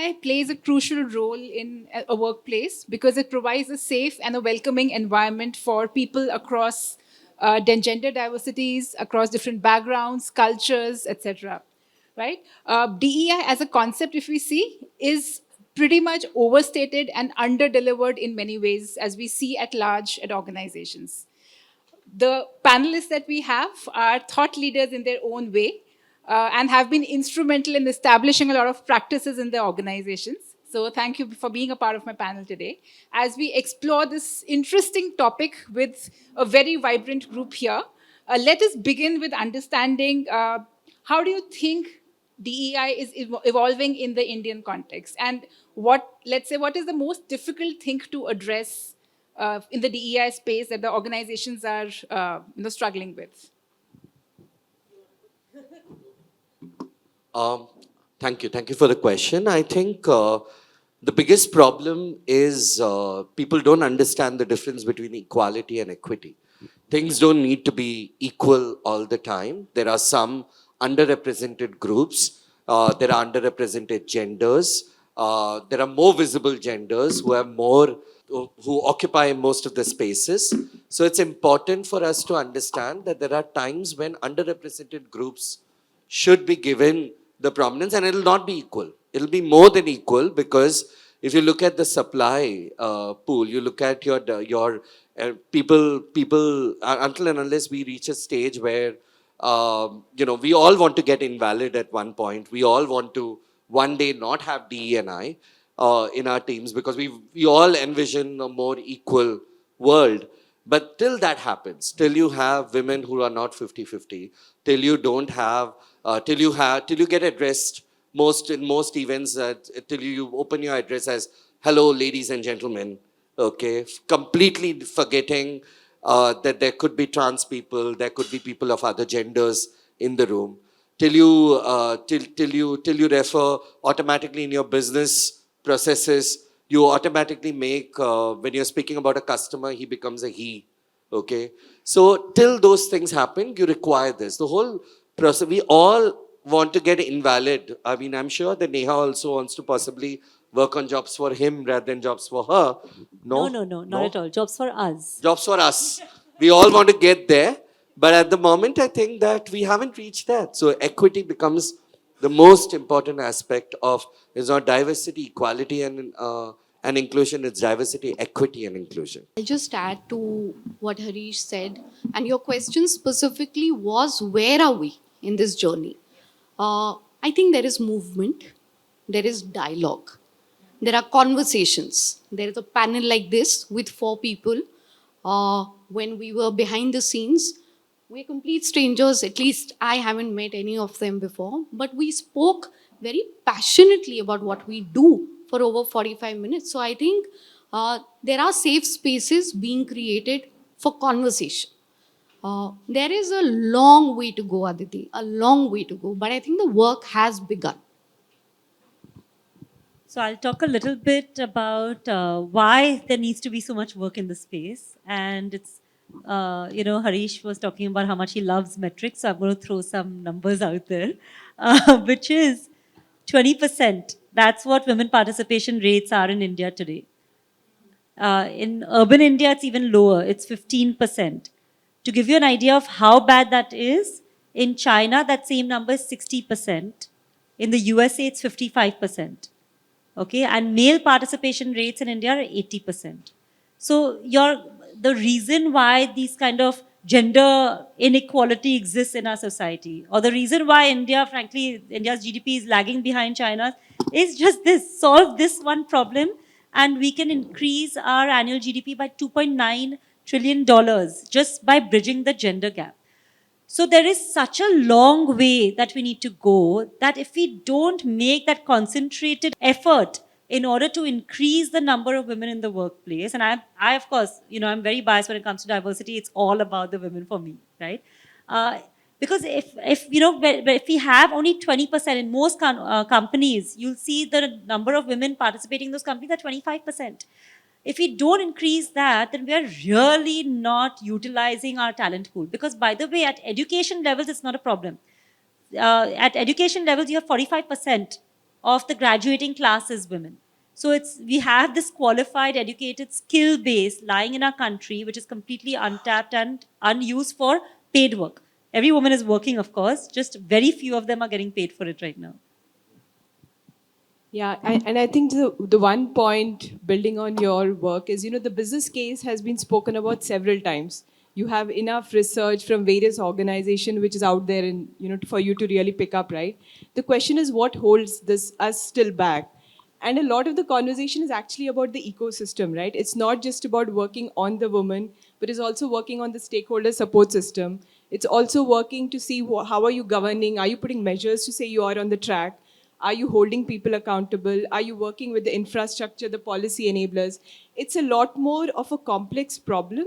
DEI plays a crucial role in a workplace because it provides a safe and a welcoming environment for people across gender diversities, across different backgrounds, cultures, etc. Right? DEI as a concept, if we see, is pretty much overstated and underdelivered in many ways, as we see at large at organizations. The panelists that we have are thought leaders in their own way and have been instrumental in establishing a lot of practices in their organizations. So thank you for being a part of my panel today as we explore this interesting topic with a very vibrant group here. Let us begin with understanding how do you think DEI is evolving in the Indian context, and what, let's say, what is the most difficult thing to address in the DEI space that the organizations are struggling with? Um, Thank you. Thank you for the question. I think the biggest problem is people don't understand the difference between equality and equity. Things don't need to be equal all the time. There are some underrepresented groups, there are underrepresented genders, there are more visible genders who have more, who occupy most of the spaces. So it's important for us to understand that there are times when underrepresented groups should be given the prominence, and it'll not be equal. It'll be more than equal, because if you look at the supply pool, you look at your people until and unless we reach a stage where we all want to get invalid at one point. We all want to one day not have DE&I in our teams, because we all envision a more equal world. But till that happens, till you have women who are not 50-50, till you don't have, till you get addressed in most events, till you open your address as "Hello, ladies and gentlemen," okay, completely forgetting that there could be trans people, there could be people of other genders in the room. Till you refer automatically in your business processes, you automatically make, when you're speaking about a customer, he becomes a he. Okay. So till those things happen, you require this. The whole process, we all want to get invalid. I mean, I'm sure that Neha also wants to possibly work on jobs for him rather than jobs for her. No, not at all. Jobs for us. Jobs for us. We all want to get there. But at the moment, I think that we haven't reached that. So equity becomes the most important aspect of, it's not diversity, equality, and inclusion. It's diversity, equity, and inclusion. I'll just add to what Harish said. And your question specifically was, where are we in this journey? I think there is movement, there is dialogue, there are conversations. There is a panel like this with 4 people. When we were behind the scenes, we're complete strangers. At least I haven't met any of them before. But we spoke very passionately about what we do for over 45 minutes. So I think there are safe spaces being created for conversation. There is a long way to go, Aditi, a long way to go. But I think the work has begun. So I'll talk a little bit about why there needs to be so much work in the space. And it's, Harish was talking about how much he loves metrics. So I'm going to throw some numbers out there, which is 20%. That's what women participation rates are in India today. In urban India, it's even lower. It's 15%. To give you an idea of how bad that is, in China, that same number is 60%. In the USA, it's 55%. Okay, and male participation rates in India are 80%. So the reason why these kind of gender inequality exists in our society, or the reason why India, frankly, India's GDP is lagging behind China's, is just this: solve this one problem, and we can increase our annual GDP by $2.9 trillion just by bridging the gender gap. So there is such a long way that we need to go, that if we don't make that concentrated effort in order to increase the number of women in the workplace, and I of course, I'm very biased when it comes to diversity. It's all about the women for me, right? Because if we have only 20% in most companies, you'll see the number of women participating in those companies are 25%. If we don't increase that, then we are really not utilizing our talent pool. Because by the way, at education levels, it's not a problem. At education levels, you have 45% of the graduating class is women. So we have this qualified, educated skill base lying in our country, which is completely untapped and unused for paid work. Every woman is working, of course, just very few of them are getting paid for it right now. Yeah, and I think the one point building on your work is, the business case has been spoken about several times. You have enough research from various organizations which is out there, and for you to really pick up, right? The question is what holds this us still back, and a lot of the conversation is actually about the ecosystem, right? It's not just about working on the woman, but it's also working on the stakeholder support system. It's also working to see how are you governing? Are you putting measures to say you are on the track? Are you holding people accountable? Are you working with the infrastructure, the policy enablers? It's a lot more of a complex problem,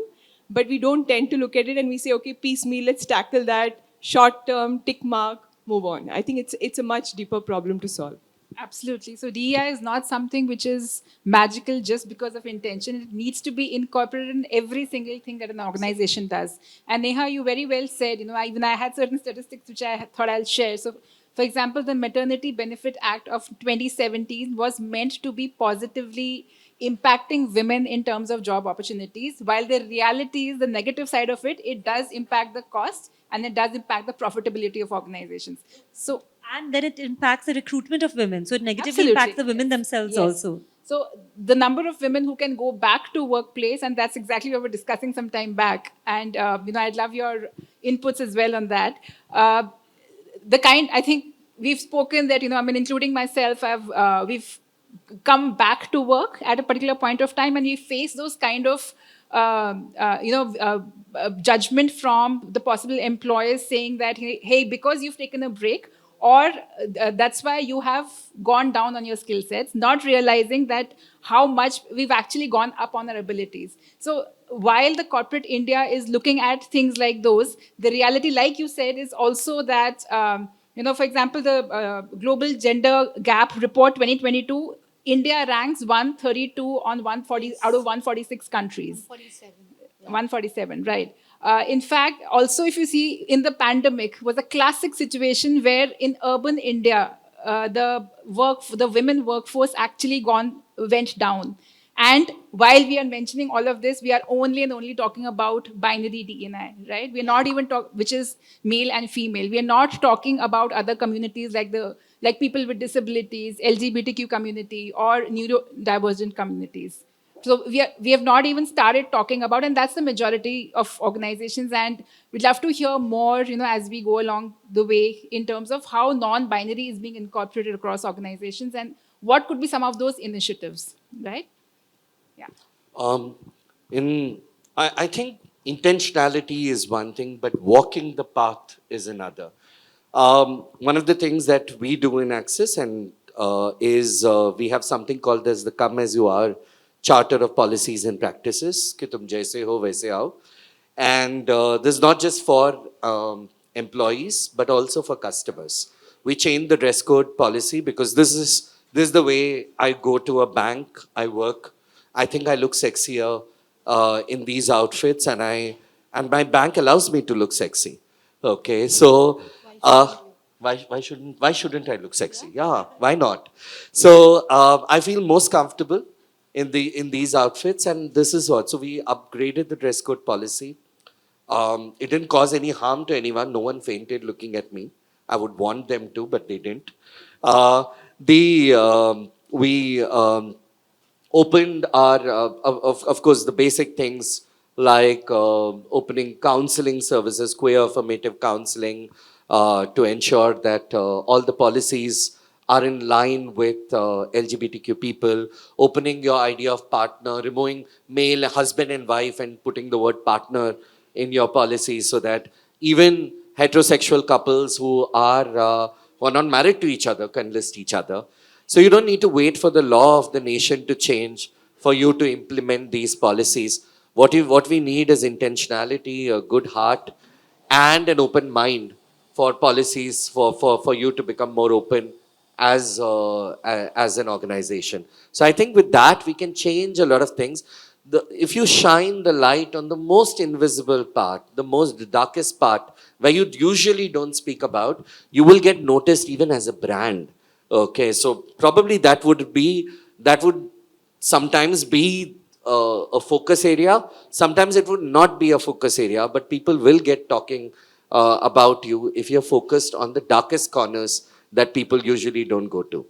but we don't tend to look at it and we say, okay, piecemeal, let's tackle that, short term, tick mark, move on. I think it's a much deeper problem to solve. Absolutely. So DEI is not something which is magical just because of intention. It needs to be incorporated in every single thing that an organization does. And Neha, you very well said, even I had certain statistics which I thought I'll share. So, for example, the Maternity Benefit Act of 2017 was meant to be positively impacting women in terms of job opportunities. While the reality is the negative side of it, it does impact the cost and it does impact the profitability of organizations. So And then it impacts the recruitment of women. So it negatively absolutely. impacts the women themselves Yes. also. So the number of women who can go back to workplace, and that's exactly what we were discussing some time back. And I'd love your inputs as well on that. I think we've spoken that including myself, we've come back to work at a particular point of time, and we face those kind of judgment from the possible employers saying that hey, because you've taken a break, or that's why you have gone down on your skill sets, not realizing that how much we've actually gone up on our abilities. So while the corporate India is looking at things like those, the reality, like you said, is also that for example, the Global Gender Gap Report 2022, India ranks 132 on 140 out of 146 countries. 47. 147, right. In fact, also, if you see, in the pandemic was a classic situation where in urban India, the women workforce actually went down. And while we are mentioning all of this, we are only and only talking about binary DNI, right? We're not even which is male and female. We are not talking about other communities like people with disabilities, LGBTQ community, or neurodivergent communities. So we have not even started talking about, and that's the majority of organizations. And we'd love to hear more, as we go along the way in terms of how non-binary is being incorporated across organizations and what could be some of those initiatives, right? Yeah. Um, I think intentionality is one thing, but walking the path is another. One of the things that we do in Access is we have something called as the Come As You Are Charter of Policies and Practices, कि तुम जैसे हो वैसे आओ. And this is not just for employees, but also for customers. We changed the dress code policy because this is the way I go to a bank, I work. I think I look sexier in these outfits, and my bank allows me to look sexy. Okay, so why shouldn't I look sexy? Yeah, why not? So I feel most comfortable in these outfits, and this is what. So we upgraded the dress code policy. It didn't cause any harm to anyone. No one fainted looking at me. I would want them to, but they didn't. We opened our, of course, the basic things like opening counseling services, queer affirmative counseling, to ensure that all the policies are in line with LGBTQ people, opening your idea of partner, removing male husband and wife and putting the word partner in your policies so that even heterosexual couples who are not married to each other can list each other. So you don't need to wait for the law of the nation to change for you to implement these policies. What we need is intentionality, a good heart, and an open mind for policies for you to become more open as an organization. So I think with that we can change a lot of things. If you shine the light on the most invisible part, the most darkest part, where you usually don't speak about, you will get noticed even as a brand. Okay, so probably that would sometimes be a focus area. Sometimes it would not be a focus area, but people will get talking about you if you're focused on the darkest corners that people usually don't go to.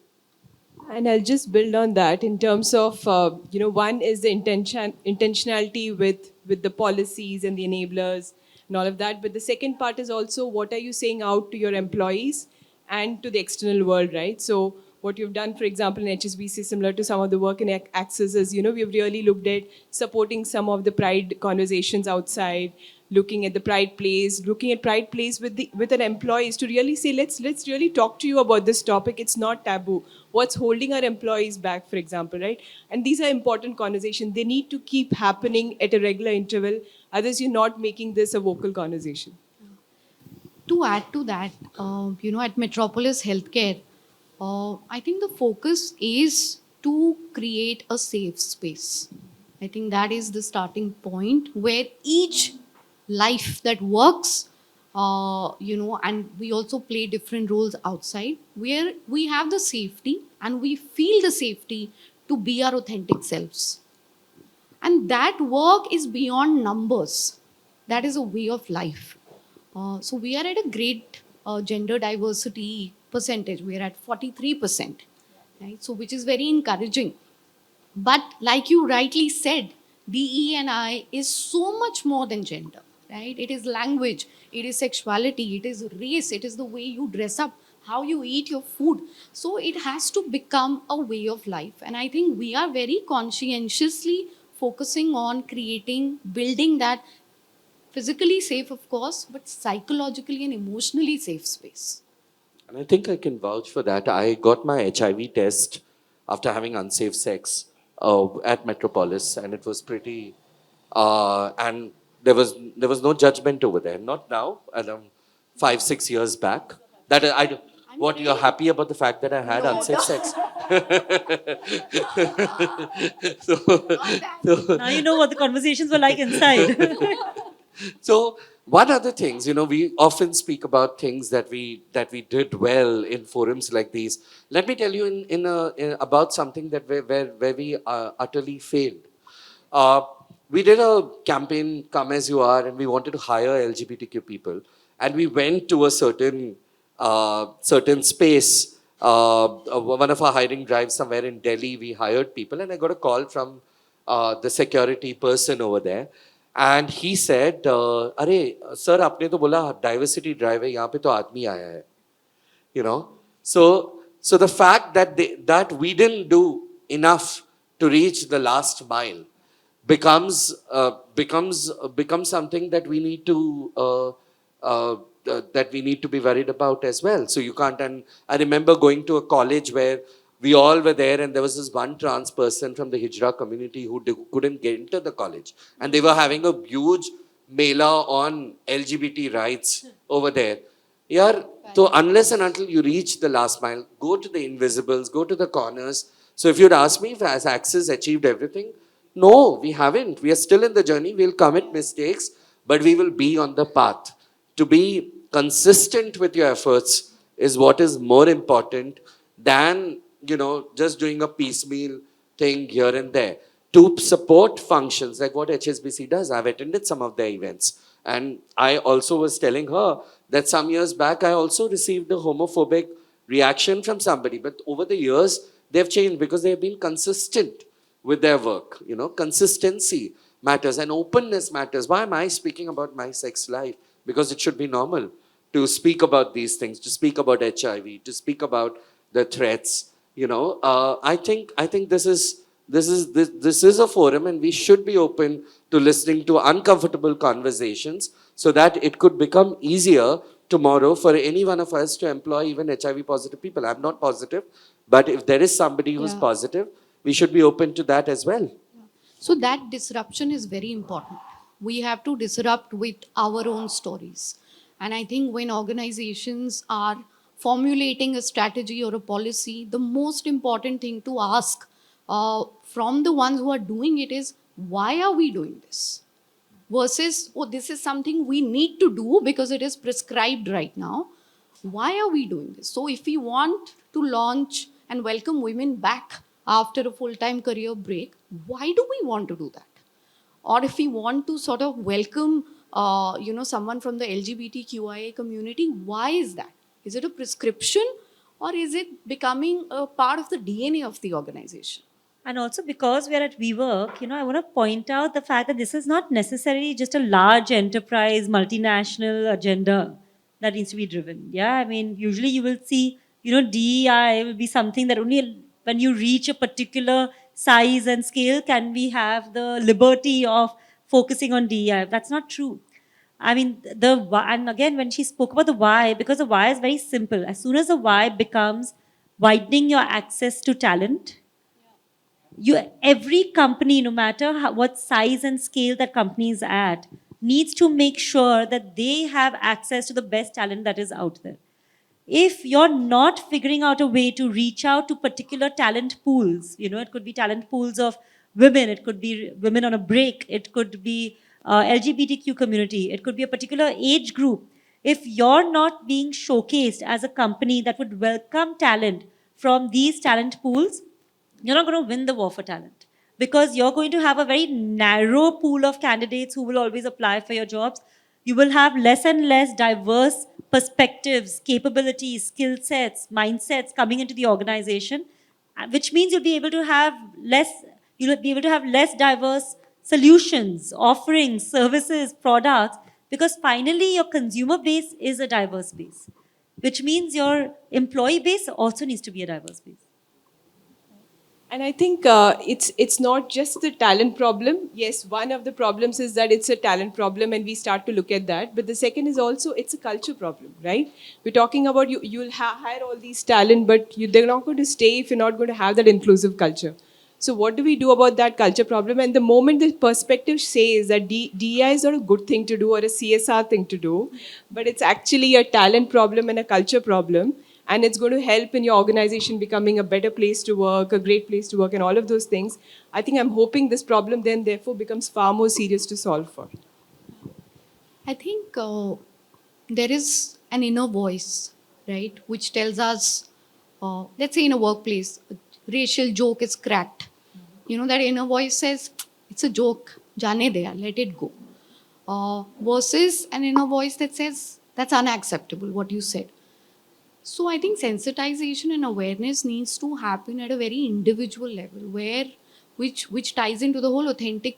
And I'll just build on that in terms of, one is the intentionality with the policies and the enablers and all of that. But the second part is also what are you saying out to your employees and to the external world, right? So what you've done, for example, in HSBC, similar to some of the work in Access, is, we've really looked at supporting some of the pride conversations outside, looking at the pride plays, looking at pride plays with an employees to really say, let's really talk to you about this topic. It's not taboo. What's holding our employees back, for example, right? And these are important conversations. They need to keep happening at a regular interval. Otherwise, you're not making this a vocal conversation. To add to that, at Metropolis Healthcare, I think the focus is to create a safe space. I think that is the starting point where each life that works, and we also play different roles outside, where we have the safety and we feel the safety to be our authentic selves. And that work is beyond numbers. That is a way of life. So we are at a great gender diversity percentage. We are at 43%, right? So which is very encouraging. But like you rightly said, DE&I is so much more than gender, right? It is language, it is sexuality, it is race, it is the way you dress up, how you eat your food. So it has to become a way of life. And I think we are very conscientiously focusing on creating, building that physically safe, of course, but psychologically and emotionally safe space. And I think I can vouch for that. I got my HIV test after having unsafe sex at Metropolis, and it was pretty. And there was no judgment over there. Not now. Around 5-6 years back. That I. What, you're happy about the fact that I had unsafe sex? so, so, Now you know what the conversations were like inside. So one other things, we often speak about things that we did well in forums like these. Let me tell you about something that where we utterly failed. Uh, we did a campaign, Come As You Are, and we wanted to hire LGBTQ people, and we went to a certain space. One of our hiring drives somewhere in Delhi, we hired people, and I got a call from the security person over there. And he said, अरे sir आपने तो बोला diversity drive है यहाँ पे तो आदमी आया है, you know. So the fact that we didn't do enough to reach the last mile becomes something that we need to be worried about as well. So you can't. And I remember going to a college where we all were there, and there was this one trans person from the Hijra community who couldn't get into the college, and they were having a huge mela on LGBT rights over there. Yeah, so unless and until you reach the last mile, go to the invisibles, go to the corners. So if you'd ask me if as Axis achieved everything, no, we haven't. We are still in the journey. We'll commit mistakes, but we will be on the path. To be consistent with your efforts is what is more important than, just doing a piecemeal thing here and there. To support functions like what HSBC does, I've attended some of their events. And I also was telling her that some years back, I also received a homophobic reaction from somebody. But over the years, they've changed because they've been consistent with their work. Consistency matters and openness matters. Why am I speaking about my sex life? Because it should be normal to speak about these things, to speak about HIV, to speak about the threats. I think this is a forum, and we should be open to listening to uncomfortable conversations so that it could become easier tomorrow for any one of us to employ even HIV positive people. I'm not positive, but if there is somebody who's Yeah. positive, we should be open to that as well. So that disruption is very important. We have to disrupt with our own stories. And I think when organizations are formulating a strategy or a policy, the most important thing to ask from the ones who are doing it is, why are we doing this? Versus, oh, this is something we need to do because it is prescribed right now. Why are we doing this? So, if we want to launch and welcome women back after a full time career break, why do we want to do that? Or if we want to sort of welcome, someone from the LGBTQIA community, why is that? Is it a prescription, or is it becoming a part of the DNA of the organization? And also because we are at WeWork, I want to point out the fact that this is not necessarily just a large enterprise, multinational agenda that needs to be driven. Yeah, I mean, usually you will see, DEI will be something that only when you reach a particular size and scale can we have the liberty of focusing on DEI. That's not true. I mean, and again, when she spoke about the why, because the why is very simple. As soon as the why becomes widening your access to talent, every company, no matter what size and scale that company is at, needs to make sure that they have access to the best talent that is out there. If you're not figuring out a way to reach out to particular talent pools, it could be talent pools of women, it could be women on a break, it could be LGBTQ community, it could be a particular age group. If you're not being showcased as a company that would welcome talent from these talent pools, you're not going to win the war for talent, because you're going to have a very narrow pool of candidates who will always apply for your jobs. You will have less and less diverse perspectives, capabilities, skill sets, mindsets coming into the organization, which means you'll be able to have less diverse solutions, offerings, services, products, because finally your consumer base is a diverse base, which means your employee base also needs to be a diverse base. And I think it's not just the talent problem. Yes, one of the problems is that it's a talent problem, and we start to look at that. But the second is also it's a culture problem, right? We're talking about you'll hire all these talent, but they're not going to stay if you're not going to have that inclusive culture. So what do we do about that culture problem? And the moment the perspective says that DEI is not a good thing to do or a CSR thing to do, but it's actually a talent problem and a culture problem, and it's going to help in your organization becoming a better place to work, a great place to work, and all of those things, I think I'm hoping this problem then therefore becomes far more serious to solve for. I think there is an inner voice, right, which tells us, let's say in a workplace, a racial joke is cracked. That inner voice says, it's a joke, jane de, let it go. Versus an inner voice that says, that's unacceptable, what you said. So I think sensitization and awareness needs to happen at a very individual level, which ties into the whole authentic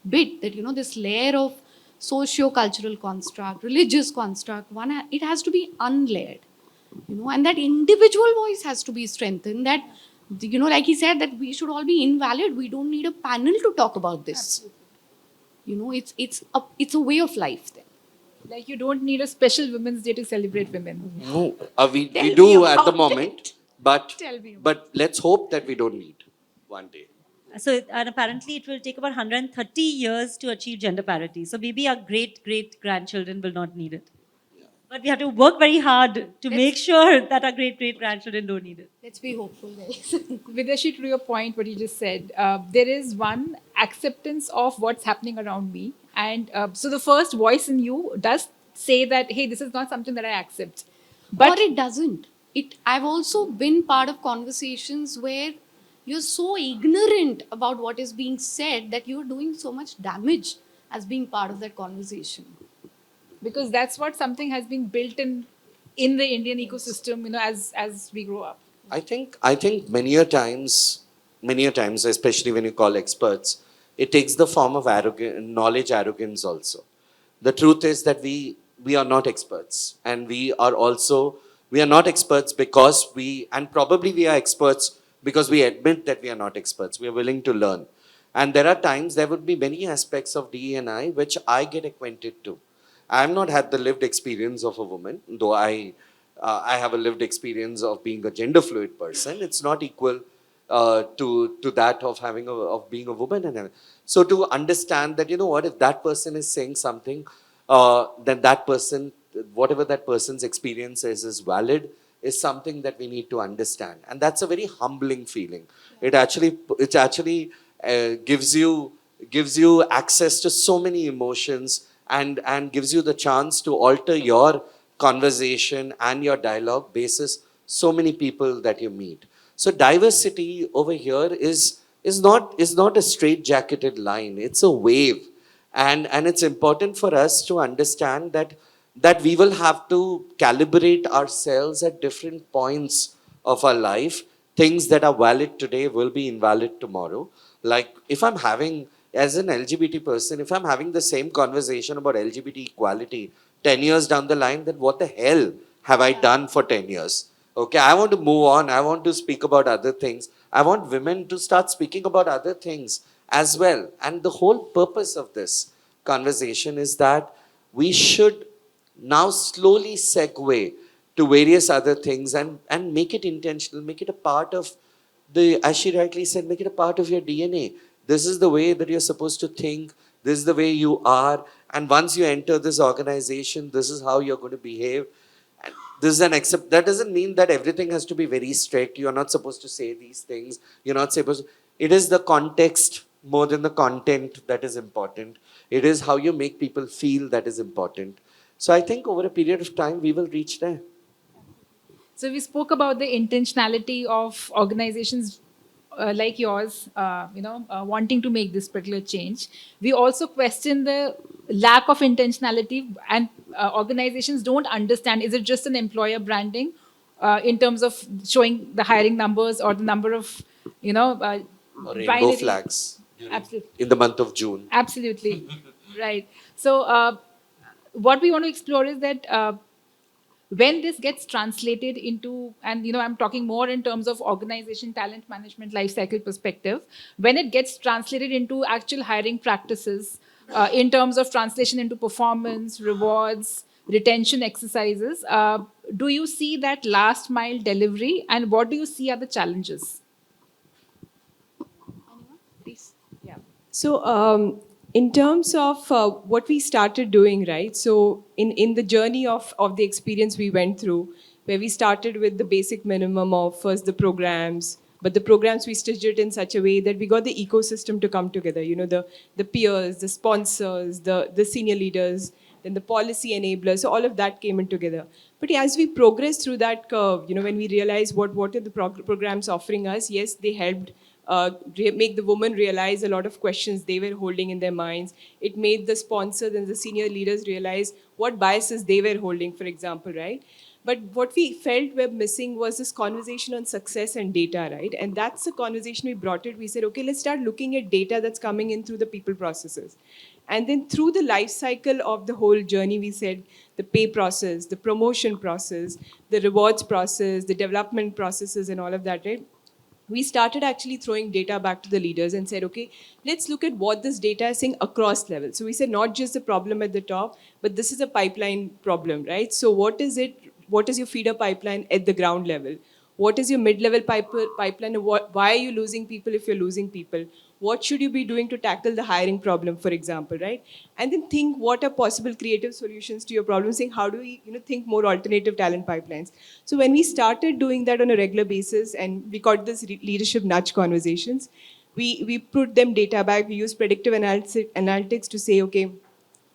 bit, that this layer of socio-cultural construct, religious construct, it has to be unlayered, and that individual voice has to be strengthened. That like he said, that we should all be invalid. We don't need a panel to talk about this. It's a way of life then. Like you don't need a special Women's Day to celebrate women. No, we Tell me do at the about moment, it. but Tell me about but let's hope that we don't need one day. So, and apparently it will take about 130 years to achieve gender parity. So maybe our great grandchildren will not need it. But we have to work very hard to make sure that our great grandchildren don't need it. Let's be hopeful, guys. Videshi, to your point, what you just said, there is one acceptance of what's happening around me. And so the first voice in you does say that, hey, this is not something that I accept. But or it doesn't. I've also been part of conversations where you're so ignorant about what is being said that you're doing so much damage as being part of that conversation. Because that's what something has been built in the Indian ecosystem, as we grow up. I think many a times, especially when you call experts, it takes the form of knowledge arrogance also. The truth is that we are not experts, and we are not experts because and probably we are experts because we admit that we are not experts. We are willing to learn. And there are times there would be many aspects of DE&I which I get acquainted to. I have not had the lived experience of a woman, though I have a lived experience of being a gender fluid person. It's not equal to that of being a woman. And so to understand that, if that person is saying something, then that person, whatever that person's experience is valid, is something that we need to understand. And that's a very humbling feeling. It actually gives you access to so many emotions, and gives you the chance to alter your conversation and your dialogue basis so many people that you meet. So diversity over here is not a straight-jacketed line. It's a wave, and it's important for us to understand that we will have to calibrate ourselves at different points of our life. Things that are valid today will be invalid tomorrow. Like if I'm having, as an LGBT person, if I'm having the same conversation about LGBT equality 10 years down the line, then what the hell have I done for 10 years? Okay, I want to move on. I want to speak about other things. I want women to start speaking about other things as well. And the whole purpose of this conversation is that we should now slowly segue to various other things and make it intentional, make it a part of as she rightly said, make it a part of your DNA. This is the way that you're supposed to think. This is the way you are. And once you enter this organization, this is how you're going to behave. And this is an accept. That doesn't mean that everything has to be very strict. You're not supposed to say these things. You're not supposed. It is the context more than the content that is important. It is how you make people feel that is important. So I think over a period of time, we will reach there. So we spoke about the intentionality of organizations like yours, wanting to make this particular change. We also question the lack of intentionality, and organizations don't understand. Is it just an employer branding in terms of showing the hiring numbers or the number of, Rainbow binary? flags Absolutely. in the month of June. Absolutely. Right. So, what we want to explore is that when this gets translated into, and I'm talking more in terms of organization, talent management, life cycle perspective, when it gets translated into actual hiring practices, in terms of translation into performance, rewards, retention exercises, do you see that last mile delivery, and what do you see are the challenges? Please. Yeah. So, in terms of what we started doing, right? So, in the journey of the experience we went through, where we started with the basic minimum of first the programs, but the programs we stitched it in such a way that we got the ecosystem to come together. The peers, the sponsors, the senior leaders, then the policy enablers. So all of that came in together. But as we progressed through that curve, when we realized what are the programs offering us, yes, they helped make the women realize a lot of questions they were holding in their minds. It made the sponsors and the senior leaders realize what biases they were holding, for example, right? But what we felt were missing was this conversation on success and data, right? And that's the conversation we brought it. We said, okay, let's start looking at data that's coming in through the people processes. And then through the life cycle of the whole journey, we said the pay process, the promotion process, the rewards process, the development processes, and all of that, right? We started actually throwing data back to the leaders and said, okay, let's look at what this data is saying across levels. So we said not just the problem at the top, but this is a pipeline problem, right? So what is it? What is your feeder pipeline at the ground level? What is your mid-level pipeline? Why are you losing people if you're losing people? What should you be doing to tackle the hiring problem, for example, right? And then think what are possible creative solutions to your problem, saying how do we think more alternative talent pipelines. So when we started doing that on a regular basis, and we got this leadership nudge conversations, we put them data back, we use predictive analytics to say, okay,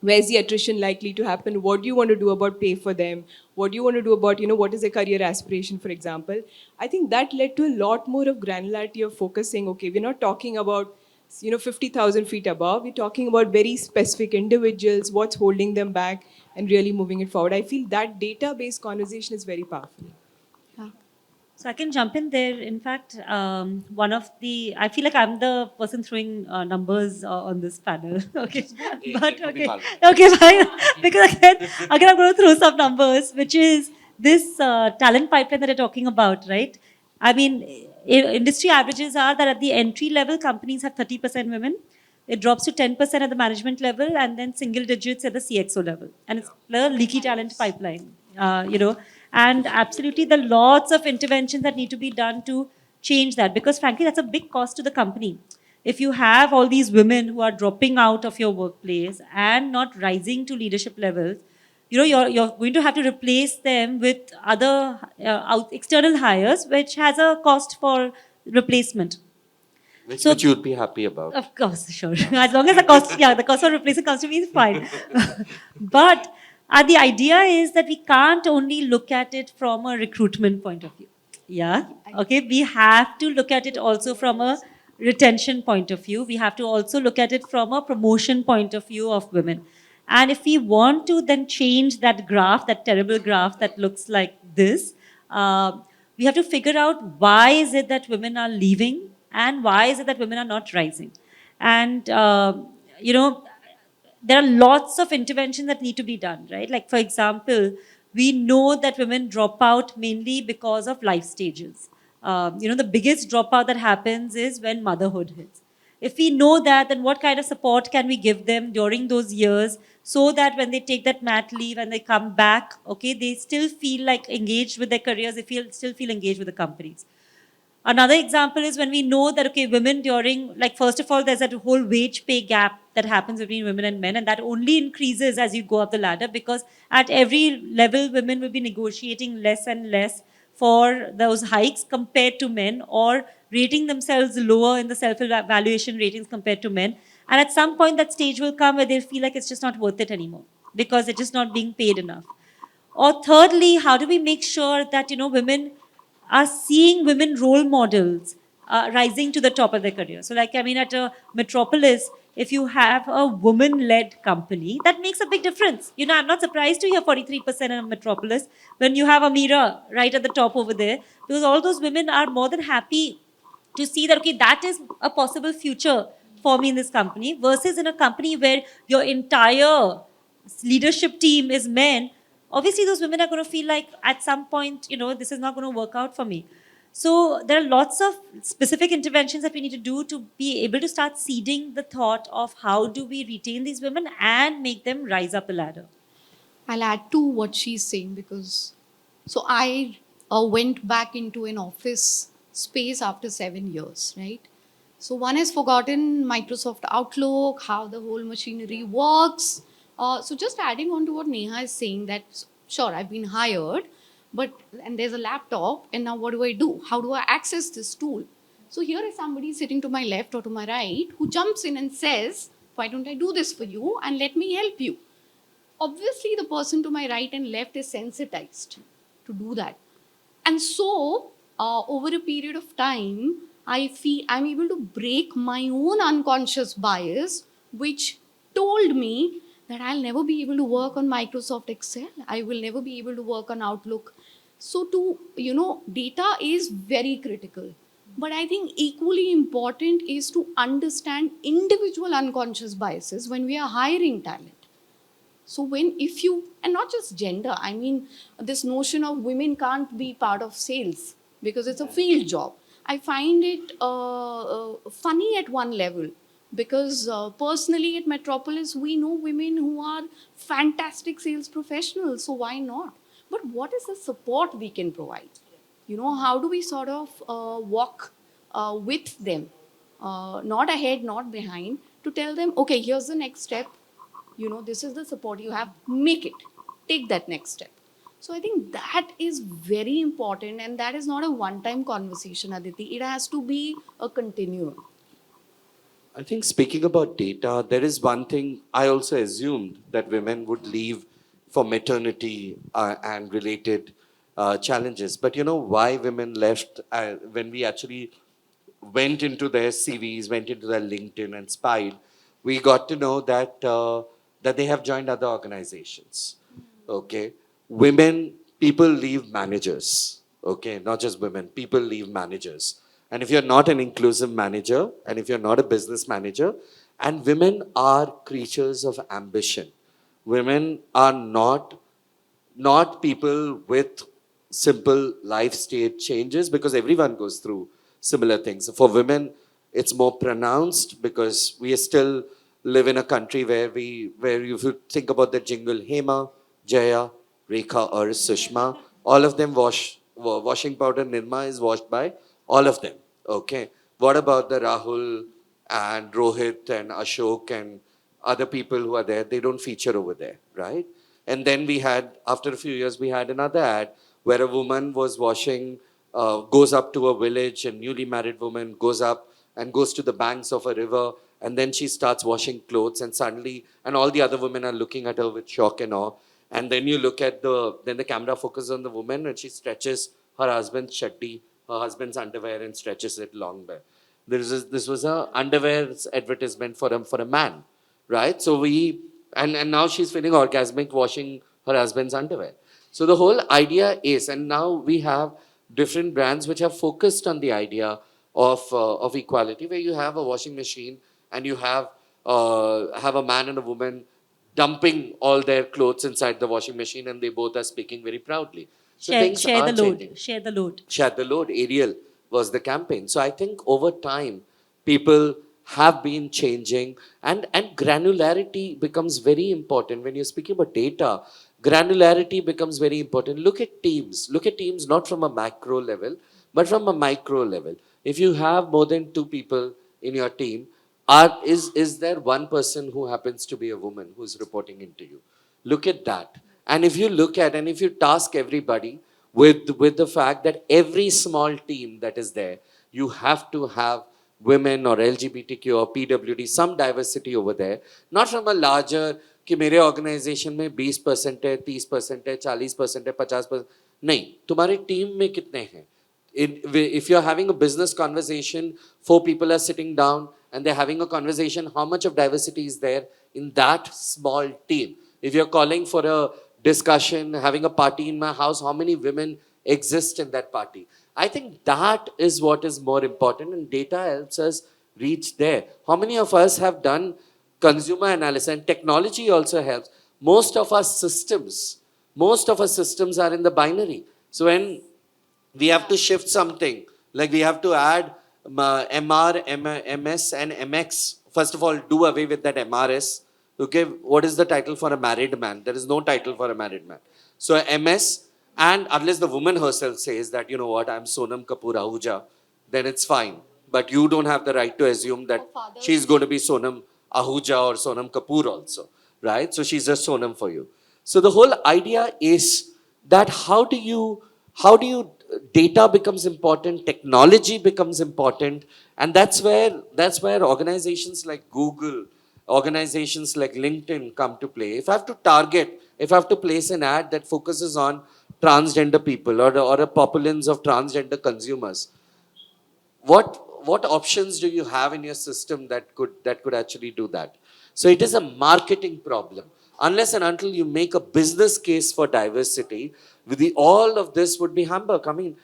where's the attrition likely to happen? What do you want to do about pay for them? What do you want to do about, what is their career aspiration, for example? I think that led to a lot more of granularity of focusing. Okay, we're not talking about, 50,000 feet above. We're talking about very specific individuals, what's holding them back, and really moving it forward. I feel that data-based conversation is very powerful. So I can jump in there. In fact, I feel like I'm the person throwing numbers on this panel. Okay, but okay, okay, fine. Because again, I'm going to throw some numbers, which is this talent pipeline that you're talking about, right? I mean, industry averages are that at the entry level, companies have 30% women. It drops to 10% at the management level, and then single digits at the CXO level. And it's a leaky talent pipeline, and absolutely the lots of interventions that need to be done to change that, because frankly, that's a big cost to the company. If you have all these women who are dropping out of your workplace and not rising to leadership levels, you're going to have to replace them with other external hires, which has a cost for replacement. Which you'd be happy about. Of course, sure. As long as the cost, the cost of replacing comes to me is fine. But the idea is that we can't only look at it from a recruitment point of view. Yeah. Okay. We have to look at it also from a retention point of view. We have to also look at it from a promotion point of view of women. And if we want to then change that graph, that terrible graph that looks like this, uh, we have to figure out why is it that women are leaving and why is it that women are not rising. And, you know, there are lots of interventions that need to be done, right? Like, for example, we know that women drop out mainly because of life stages. The biggest dropout that happens is when motherhood hits. If we know that, then what kind of support can we give them during those years so that when they take that mat leave and they come back, okay, they still feel like engaged with their careers, still feel engaged with the companies. Another example is when we know that, okay, women during, like, first of all, there's that whole wage pay gap that happens between women and men, and that only increases as you go up the ladder because at every level, women will be negotiating less and less for those hikes compared to men or rating themselves lower in the self evaluation ratings compared to men. And at some point, that stage will come where they'll feel like it's just not worth it anymore because they're just not being paid enough. Or thirdly, how do we make sure that women are seeing women role models rising to the top of their career? So, like, I mean, at a Metropolis, if you have a woman-led company, that makes a big difference. I'm not surprised to hear 43% in Metropolis when you have Amira right at the top over there, because all those women are more than happy to see that, okay, that is a possible future for me in this company, versus in a company where your entire leadership team is men. Obviously those women are going to feel like at some point, this is not going to work out for me. So there are lots of specific interventions that we need to do to be able to start seeding the thought of how do we retain these women and make them rise up the ladder. I'll add to what she's saying because so I went back into an office space after 7 years, right? So one has forgotten Microsoft Outlook, how the whole machinery works. So just adding on to what Neha is saying, that sure I've been hired, but and there's a laptop, and now what do I do? How do I access this tool? So here is somebody sitting to my left or to my right who jumps in and says, "Why don't I do this for you and let me help you?" Obviously the person to my right and left is sensitized to do that, and so over a period of time I feel I'm able to break my own unconscious bias, which told me that I'll never be able to work on Microsoft Excel, I will never be able to work on Outlook. So to data is very critical, but I think equally important is to understand individual unconscious biases when we are hiring talent. So when if you, and not just gender, I mean this notion of women can't be part of sales because it's a field job. I find it funny at one level because personally at Metropolis we know women who are fantastic sales professionals. So why not? But what is the support we can provide? How do we sort of walk with them, not ahead, not behind, to tell them, okay, here's the next step, this is the support you have, make it, take that next step. So I think that is very important, and that is not a one time conversation, Aditi, it has to be a continuum. I think speaking about data, there is one thing I also assumed that women would leave for maternity and related challenges. But you know why women left when we actually went into their CVs, went into their LinkedIn and spied, we got to know that they have joined other organizations. Okay, women, people leave managers. Okay, not just women, people leave managers. And if you're not an inclusive manager, and if you're not a business manager, and women are creatures of ambition. Women are not people with simple life state changes because everyone goes through similar things. For women, it's more pronounced because we still live in a country where if you think about the jingle Hema, Jaya, Rekha, or Sushma, all of them washing powder Nirma is washed by all of them. Okay. What about the Rahul and Rohit and Ashok and other people who are there? They don't feature over there, right? And then we had, after a few years, we had another ad where a woman was washing, goes up to a village, a newly married woman goes up and goes to the banks of a river, and then she starts washing clothes, and suddenly, and all the other women are looking at her with shock and awe. And then you look at then the camera focuses on the woman and she stretches her husband's chaddi, her husband's underwear, and stretches it long there. This was a underwear advertisement for a man, right? So and now she's feeling orgasmic washing her husband's underwear. So the whole idea is, and now we have different brands which have focused on the idea of equality, where you have a washing machine and you have a man and a woman dumping all their clothes inside the washing machine, and they both are speaking very proudly. So things Share are the changing. load. Share the load. Share the load. Ariel was the campaign. So I think over time, people have been changing, and granularity becomes very important. When you're speaking about data, granularity becomes very important. Look at teams. Look at teams not from a macro level, but from a micro level. If you have more than two people in your team, is there one person who happens to be a woman who's reporting into you? Look at that. And if you look at, and if you task everybody with the fact that every small team that is there, you have to have women or LGBTQ or PWD, some diversity over there, not from a larger कि मेरे organisation में 20% है, 30% है, 40% है, 50%, नहीं, तुम्हारे team में कितने हैं? If you're having a business conversation, four people are sitting down and they're having a conversation, how much of diversity is there in that small team? If you're calling for a discussion, having a party in my house, how many women exist in that party? I think that is what is more important, and data helps us reach there. How many of us have done consumer analysis? And technology also helps. Most of our systems are in the binary. So when we have to shift something, like we have to add MR, MS, and MX. First of all, do away with that MRS. Okay, what is the title for a married man? There is no title for a married man. So MS, and unless the woman herself says that, you know what, I'm Sonam Kapoor Ahuja, then it's fine. But you don't have the right to assume that she's going to be Sonam Ahuja or Sonam Kapoor also, right? So she's just Sonam for you. So the whole idea is that how do you data becomes important, technology becomes important, and that's where organizations like Google, organizations like LinkedIn come to play. If I have to place an ad that focuses on transgender people or a populace of transgender consumers, what options do you have in your system that could actually do that? So it is a marketing problem. Unless and until you make a business case for diversity, all of this would be humbug. I mean,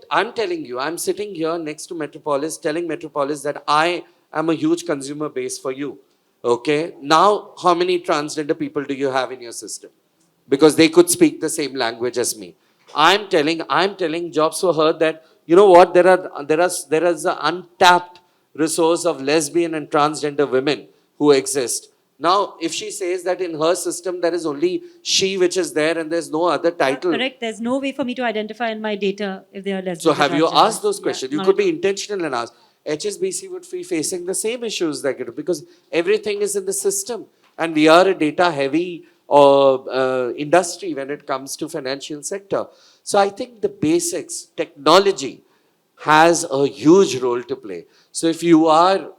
I'm telling you, I'm sitting here next to Metropolis, telling Metropolis that I am a huge consumer base for you. Okay, now how many transgender people do you have in your system? Because they could speak the same language as me. I'm telling jobs for her that, you know what, there is an untapped resource of lesbian and transgender women who exist. Now, if she says that in her system there is only she which is there and there's no other title. Correct. There's no way for me to identify in my data if they are lesbian. So have you transgender. asked those questions? Yeah, You not could at be all. intentional and ask. HSBC would be facing the same issues like it, because everything is in the system, and we are a data heavy industry when it comes to financial sector. So I think the basics, technology has a huge role to play. So if you are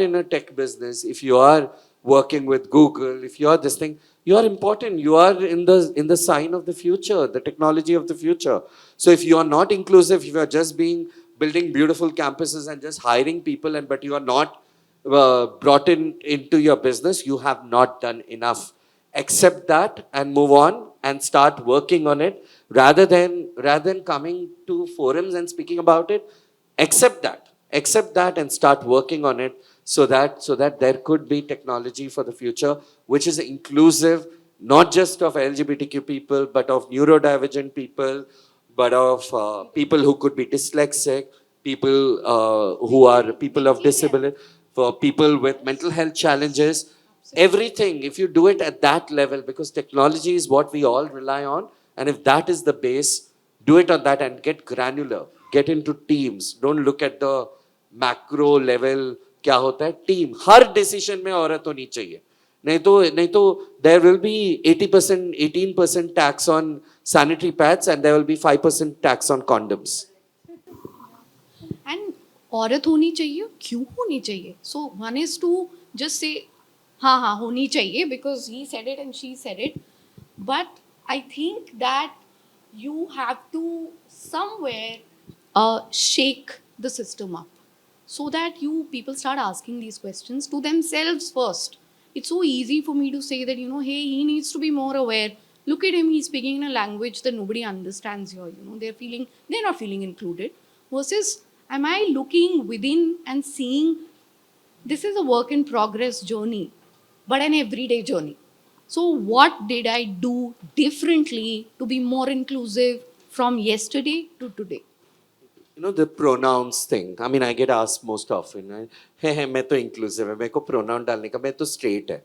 in a tech business, if you are working with Google, if you are this thing, you are important. You are in the sign of the future, the technology of the future. So if you are not inclusive, if you are just building beautiful campuses and just hiring people, but you are not brought into your business, you have not done enough. Accept that and move on and start working on it, rather than coming to forums and speaking about it. Accept that and start working on it, so that there could be technology for the future which is inclusive, not just of LGBTQ people, but of neurodivergent people, but of people who could be dyslexic, people who are people of disability, for people with mental health challenges. Everything, if you do it at that level, because technology is what we all rely on, and if that is the base, do it on that and get granular, get into teams. Don't look at the macro level. क्या होता है team, हर decision में औरत होनी चाहिए, नहीं तो there will be 80%, 18% tax on sanitary pads, and there will be 5% tax on condoms. And औरत होनी चाहिए, क्यों होनी चाहिए? So one is to just say हाँ हाँ होनी चाहिए because he said it and she said it. But I think that you have to somewhere shake the system up so that you people start asking these questions to themselves first. It's so easy for me to say that, hey, he needs to be more aware. Look at him, he's speaking in a language that nobody understands here. They're not feeling included. Versus, am I looking within and seeing this is a work in progress journey, but an everyday journey. So, what did I do differently to be more inclusive from yesterday to today? You know, the pronouns thing. I mean, I get asked most often, hey, hey, मैं तो inclusive है, मेरे को pronoun डालने का, मैं तो straight है.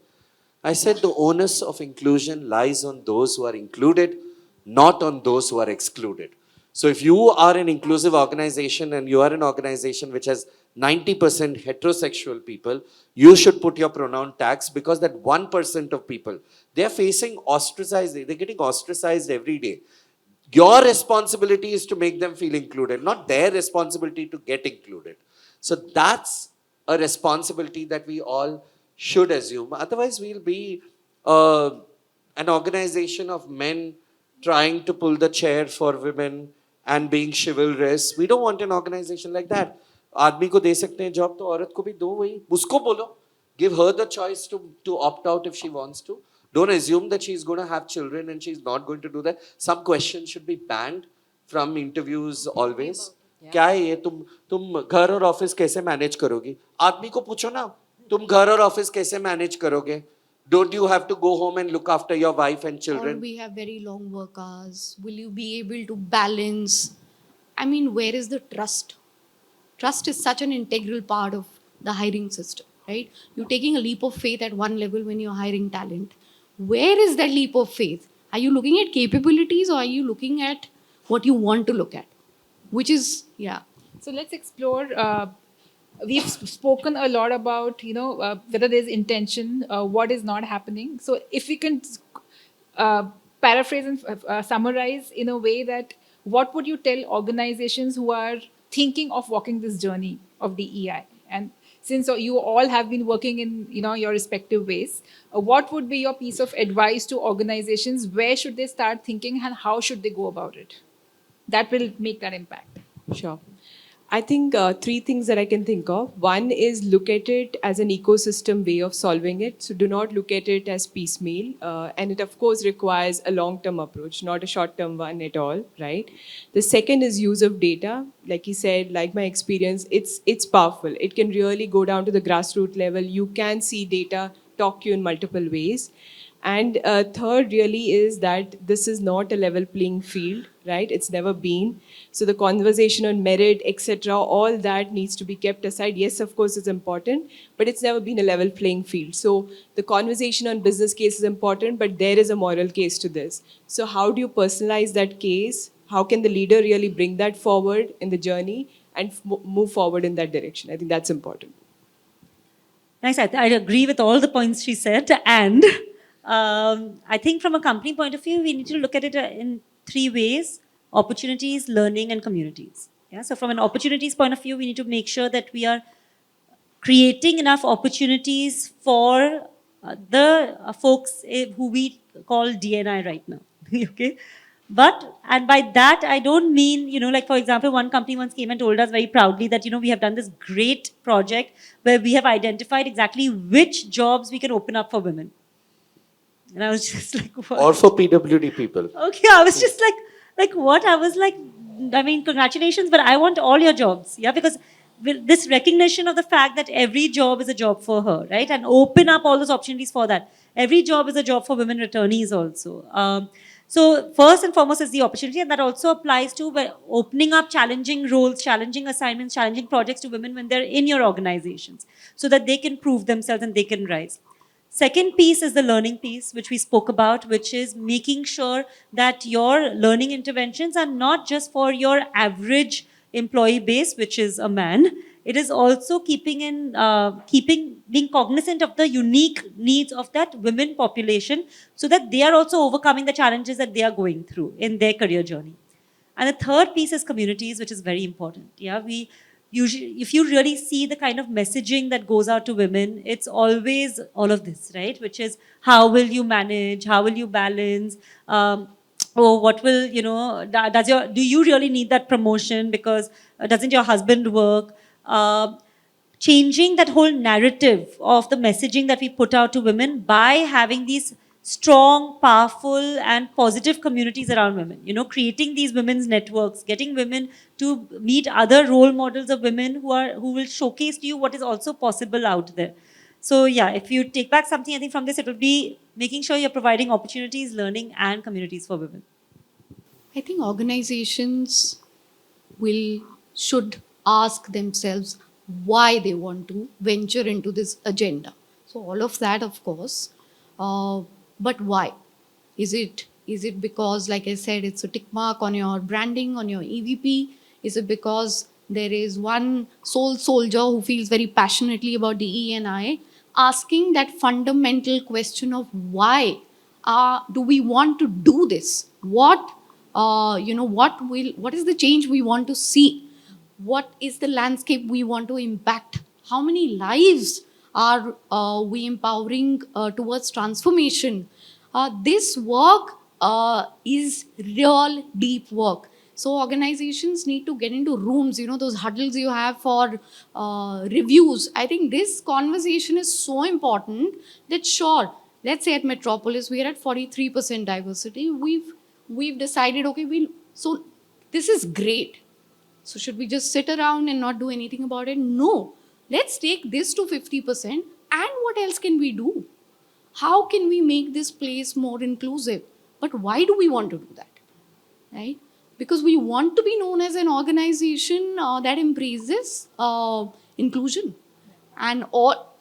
I said the onus of inclusion lies on those who are included, not on those who are excluded. So if you are an inclusive organization and you are an organization which has 90% heterosexual people, you should put your pronoun tags, because that 1% of people, they're facing ostracized, they're getting ostracized every day. Your responsibility is to make them feel included, not their responsibility to get included. So that's a responsibility that we all should assume. Otherwise, we'll be an organization of men trying to pull the chair for women and being chivalrous. We don't want an organization like that. आदमी को दे सकते हैं job, तो औरत को भी दो, वही उसको बोलो. Give her the choice to opt out if she wants to. Don't assume that she's going to have children and she's not going to do that. Some questions should be banned from interviews always. क्या है ये, तुम घर और office कैसे manage करोगी? आदमी को पूछो ना, तुम घर और ऑफिस कैसे मैनेज करोगे? Don't you have to go home and look after your wife and Or children? we have very long work hours. Will you be able to balance? I mean, where is the trust? Trust is such an integral part of the hiring system, right? You're taking a leap of faith at one level when you're hiring talent. Where is that leap of faith? Are you looking at capabilities, or are you looking at what you want to look at? Which is, yeah. So let's explore. We've spoken a lot about whether there's intention, what is not happening. So if we can paraphrase and summarize in a way that what would you tell organizations who are thinking of walking this journey of DEI? And since you all have been working in your respective ways, what would be your piece of advice to organizations? Where should they start thinking and how should they go about it? That will make that impact. Sure. I think three things that I can think of. One is look at it as an ecosystem way of solving it. So do not look at it as piecemeal. And it, of course, requires a long-term approach, not a short-term one at all, right? The second is use of data. Like he said, like my experience, it's powerful. It can really go down to the grassroots level. You can see data talk to you in multiple ways. And third really is that this is not a level playing field, right? It's never been. So the conversation on merit, etc., all that needs to be kept aside. Yes, of course, it's important, but it's never been a level playing field. So the conversation on business case is important, but there is a moral case to this. So how do you personalize that case? How can the leader really bring that forward in the journey and move forward in that direction? I think that's important. Nice. I agree with all the points she said. And I think from a company point of view, we need to look at it in three ways: opportunities, learning, and communities. Yeah. So from an opportunities point of view, we need to make sure that we are creating enough opportunities for the folks who we call DNI right now. Okay. And by that, I don't mean, like, for example, one company once came and told us very proudly that, we have done this great project where we have identified exactly which jobs we can open up for women. And I was just like, what? Or for PWD people. Okay, I was just like what? I was like, I mean, congratulations, but I want all your jobs. Yeah, because this recognition of the fact that every job is a job for her, right? And open up all those opportunities for that. Every job is a job for women returnees also. So first and foremost is the opportunity, and that also applies to opening up challenging roles, challenging assignments, challenging projects to women when they're in your organizations, so that they can prove themselves and they can rise. Second piece is the learning piece, which we spoke about, which is making sure that your learning interventions are not just for your average employee base, which is a man. It is also being cognizant of the unique needs of that women population, so that they are also overcoming the challenges that they are going through in their career journey. And the third piece is communities, which is very important. Yeah, usually, if you really see the kind of messaging that goes out to women, it's always all of this, right? Which is, how will you manage? How will you balance? Or what will, do you really need that promotion? Because doesn't your husband work? Changing that whole narrative of the messaging that we put out to women by having these strong, powerful, and positive communities around women. Creating these women's networks, getting women to meet other role models of women who will showcase to you what is also possible out there. So yeah, if you take back something, I think from this, it will be making sure you're providing opportunities, learning, and communities for women. I think organizations will should ask themselves why they want to venture into this agenda. So all of that, of course, but why? Is it because, like I said, it's a tick mark on your branding, on your EVP? Is it because there is one soul soldier who feels very passionately about DE&I? Asking that fundamental question of why do we want to do this? What is the change we want to see? What is the landscape we want to impact? How many lives are we empowering towards transformation? This work is real deep work. So organizations need to get into rooms, those huddles you have for reviews. I think this conversation is so important that, sure, let's say at Metropolis we are at 43% diversity. We've decided, okay, so this is great. So should we just sit around and not do anything about it? No. Let's take this to 50%, and what else can we do? How can we make this place more inclusive? But why do we want to do that? Right? Because we want to be known as an organization that embraces inclusion and all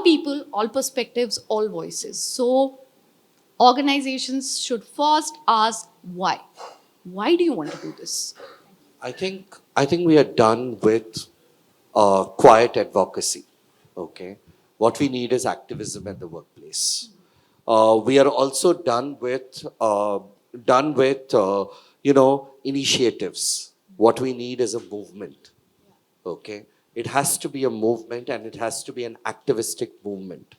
people, all perspectives, all voices. So organizations should first ask why. Why do you want to do this? I think we are done with quiet advocacy. Okay, what we need is activism at the workplace. We are also done with initiatives. What we need is a movement. Okay, it has to be a movement, and it has to be an activistic movement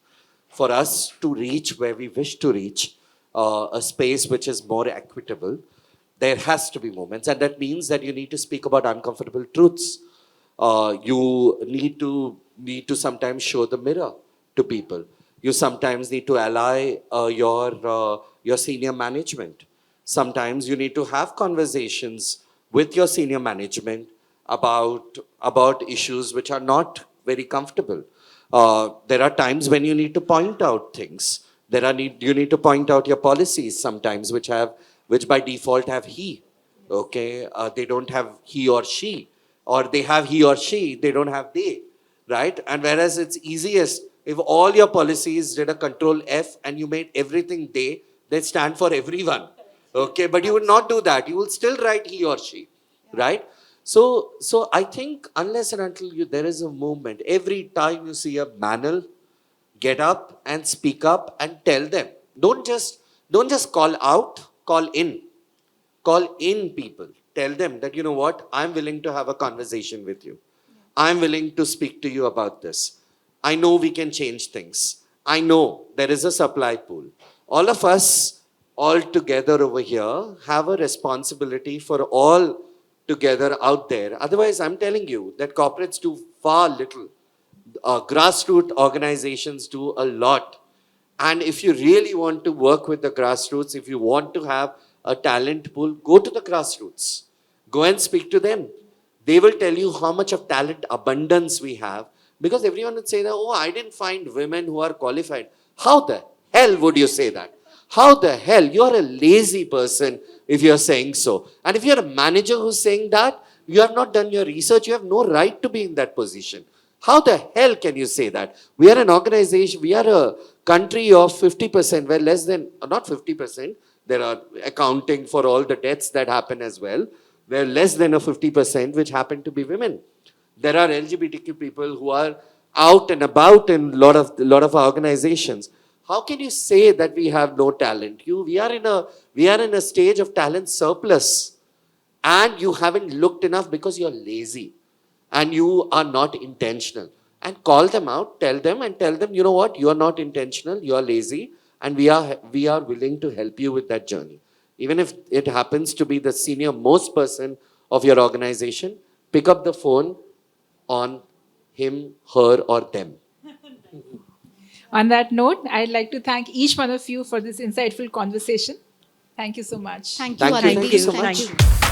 for us to reach where we wish to reach, a space which is more equitable. There has to be moments, and that means that you need to speak about uncomfortable truths. You need to sometimes show the mirror to people. You sometimes need to ally your senior management. Sometimes you need to have conversations with your senior management about issues which are not very comfortable. There are times when you need to point out things. You need to point out your policies sometimes, which by default have he. Okay, they don't have he or she, or they have he or she. They don't have they, right? And whereas it's easiest if all your policies did a control F and you made everything they stand for everyone. Okay, but you would not do that. You will still write he or she, right? So I think unless and until there is a movement, every time you see a manual, get up and speak up and tell them. Don't just call out, call in. Call in people. Tell them that, you know what, I'm willing to have a conversation with you. I'm willing to speak to you about this. I know we can change things. I know there is a supply pool. All of us, all together over here, have a responsibility for all together out there. Otherwise, I'm telling you that corporates do far little. Grassroots organizations do a lot. And if you really want to work with the grassroots, if you want to have a talent pool, go to the grassroots. Go and speak to them. They will tell you how much of talent abundance we have. Because everyone would say that, oh, I didn't find women who are qualified. How the hell would you say that? How the hell? You're a lazy person if you're saying so. And if you're a manager who's saying that, you have not done your research. You have no right to be in that position. How the hell can you say that? We are an organization, we are a country of 50%, where less than, not 50%, there are accounting for all the deaths that happen as well, where less than a 50% which happen to be women. There are LGBTQ people who are out and about in a lot of our organizations. How can you say that we have no talent? We are in a stage of talent surplus, and you haven't looked enough because you're lazy. and you are not intentional. And call them out, tell them, you know what, you are not intentional, you are lazy, and we are willing to help you with that journey. Even if it happens to be the senior most person of your organization, pick up the phone on him, her, or them. On that note, I'd like to thank each one of you for this insightful conversation. Thank you so much. Thank you, Thank you. Aditi. Thank you so Thank much. you.